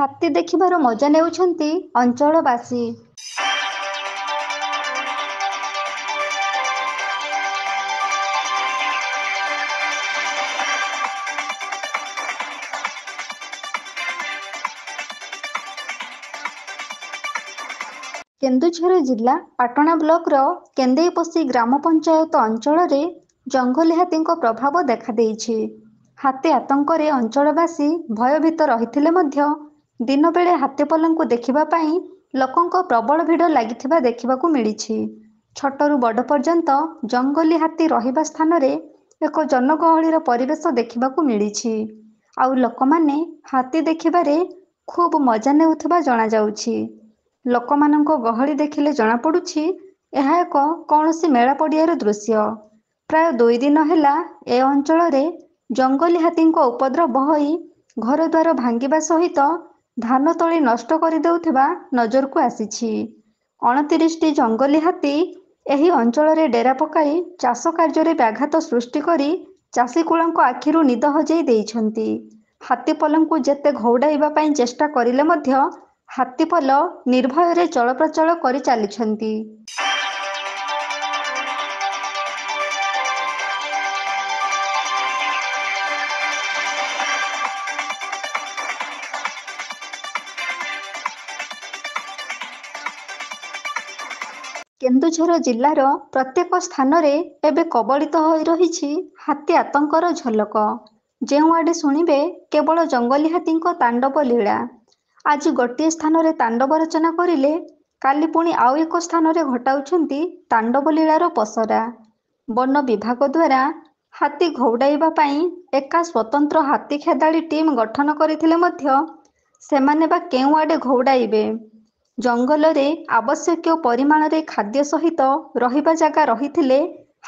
ହାତୀ ଦେଖିବାର ମଜା ନେଉଛନ୍ତି ଅଞ୍ଚଳବାସୀ। କେନ୍ଦୁଝର ଜିଲ୍ଲା ପାଟଣା ବ୍ଲକର କେନ୍ଦେଇପୋଷି ଗ୍ରାମ ପଞ୍ଚାୟତ ଅଞ୍ଚଳରେ ଜଙ୍ଗଲୀ ହାତୀଙ୍କ ପ୍ରଭାବ ଦେଖାଦେଇଛି। ହାତୀ ଆତଙ୍କରେ ଅଞ୍ଚଳବାସୀ ଭୟଭୀତ ରହିଥିଲେ ମଧ୍ୟ ଦିନବେଳେ ହାତୀପଲଙ୍କୁ ଦେଖିବା ପାଇଁ ଲୋକଙ୍କ ପ୍ରବଳ ଭିଡ଼ ଲାଗିଥିବା ଦେଖିବାକୁ ମିଳିଛି। ଛୋଟରୁ ବଡ଼ ପର୍ଯ୍ୟନ୍ତ ଜଙ୍ଗଲୀ ହାତୀ ରହିବା ସ୍ଥାନରେ ଏକ ଜନଗହଳିର ପରିବେଶ ଦେଖିବାକୁ ମିଳିଛି। ଆଉ ଲୋକମାନେ ହାତୀ ଦେଖିବାରେ ଖୁବ୍ ମଜା ନେଉଥିବା ଜଣାଯାଉଛି। ଲୋକମାନଙ୍କ ଗହଳି ଦେଖିଲେ ଜଣାପଡ଼ୁଛି ଏହା ଏକ କୌଣସି ମେଳା ପଡ଼ିଆର ଦୃଶ୍ୟ। ପ୍ରାୟ 2 ଦିନ ହେଲା ଏ ଅଞ୍ଚଳରେ ଜଙ୍ଗଲୀ ହାତୀଙ୍କ ଉପଦ୍ରବ ହୋଇ ଘରଦ୍ୱାର ଭାଙ୍ଗିବା ସହିତ ଧାନ ତଳି ନଷ୍ଟ କରିଦେଉଥିବା ନଜରକୁ ଆସିଛି। 29ଟି ଜଙ୍ଗଲୀ ହାତୀ ଏହି ଅଞ୍ଚଳରେ ଡେରା ପକାଇ ଚାଷ କାର୍ଯ୍ୟରେ ବ୍ୟାଘାତ ସୃଷ୍ଟି କରି ଚାଷୀକୂଳଙ୍କ ଆଖିରୁ ନିଦ ହଜେଇ ଦେଇଛନ୍ତି। ହାତୀପଲଙ୍କୁ ଯେତେ ଘଉଡ଼ାଇବା ପାଇଁ ଚେଷ୍ଟା କରିଲେ ମଧ୍ୟ ହାତୀପଲ ନିର୍ଭୟରେ ଚଳପ୍ରଚଳ କରି ଚାଲିଛନ୍ତି। କେନ୍ଦୁଝର ଜିଲ୍ଲାର ପ୍ରତ୍ୟେକ ସ୍ଥାନରେ ଏବେ କବଳିତ ହୋଇ ରହିଛି ହାତୀ ଆତଙ୍କର ଝଲକ। ଯେଉଁଆଡ଼େ ଶୁଣିବେ କେବଳ ଜଙ୍ଗଲୀ ହାତୀଙ୍କ ତାଣ୍ଡବ ଲୀଳା। ଆଜି ଗୋଟିଏ ସ୍ଥାନରେ ତାଣ୍ଡବ ରଚନା କରିଲେ କାଲି ପୁଣି ଆଉ ଏକ ସ୍ଥାନରେ ଘଟାଉଛନ୍ତି ତାଣ୍ଡବ ଲୀଳାର ପସରା। ବନ ବିଭାଗ ଦ୍ୱାରା ହାତୀ ଘଉଡ଼ାଇବା ପାଇଁ ଏକା ସ୍ୱତନ୍ତ୍ର ହାତୀ ଖେଦାଳି ଟିମ୍ ଗଠନ କରିଥିଲେ ମଧ୍ୟ ସେମାନେ ବା କେଉଁଆଡ଼େ ଘଉଡ଼ାଇବେ? ଜଙ୍ଗଲରେ ଆବଶ୍ୟକୀୟ ପରିମାଣରେ ଖାଦ୍ୟ ସହିତ ରହିବା ଜାଗା ରହିଥିଲେ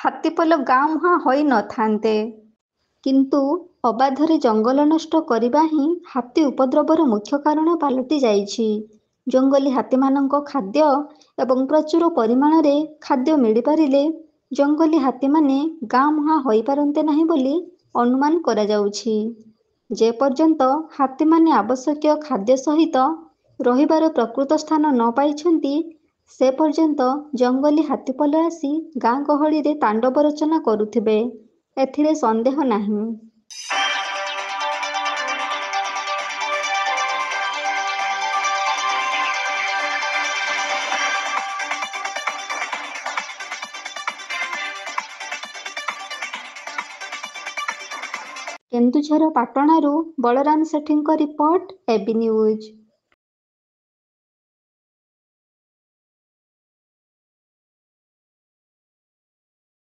ହାତୀପଲ ଗାଁ ମୁହାଁ ହୋଇ ନଥାନ୍ତେ। କିନ୍ତୁ ଅବାଧରେ ଜଙ୍ଗଲ ନଷ୍ଟ କରିବା ହିଁ ହାତୀ ଉପଦ୍ରବର ମୁଖ୍ୟ କାରଣ ପାଲଟି ଯାଇଛି। ଜଙ୍ଗଲୀ ହାତୀମାନଙ୍କ ଖାଦ୍ୟ ଏବଂ ପ୍ରଚୁର ପରିମାଣରେ ଖାଦ୍ୟ ମିଳିପାରିଲେ ଜଙ୍ଗଲୀ ହାତୀମାନେ ଗାଁ ମୁହାଁ ହୋଇପାରନ୍ତେ ନାହିଁ ବୋଲି ଅନୁମାନ କରାଯାଉଛି। ଯେ ପର୍ଯ୍ୟନ୍ତ ହାତୀମାନେ ଆବଶ୍ୟକୀୟ ଖାଦ୍ୟ ସହିତ ରହିବାର ପ୍ରକୃତ ସ୍ଥାନ ନ ପାଇଛନ୍ତି ସେ ପର୍ଯ୍ୟନ୍ତ ଜଙ୍ଗଲୀ ହାତୀପଲ ଆସି ଗାଁ ଗହଳିରେ ତାଣ୍ଡବ ରଚନା କରୁଥିବେ, ଏଥିରେ ସନ୍ଦେହ ନାହିଁ। କେନ୍ଦୁଝର ପାଟଣାରୁ ବଳରାମ ସେଠୀଙ୍କ ରିପୋର୍ଟ, এবি ନ୍ୟୁଜ୍।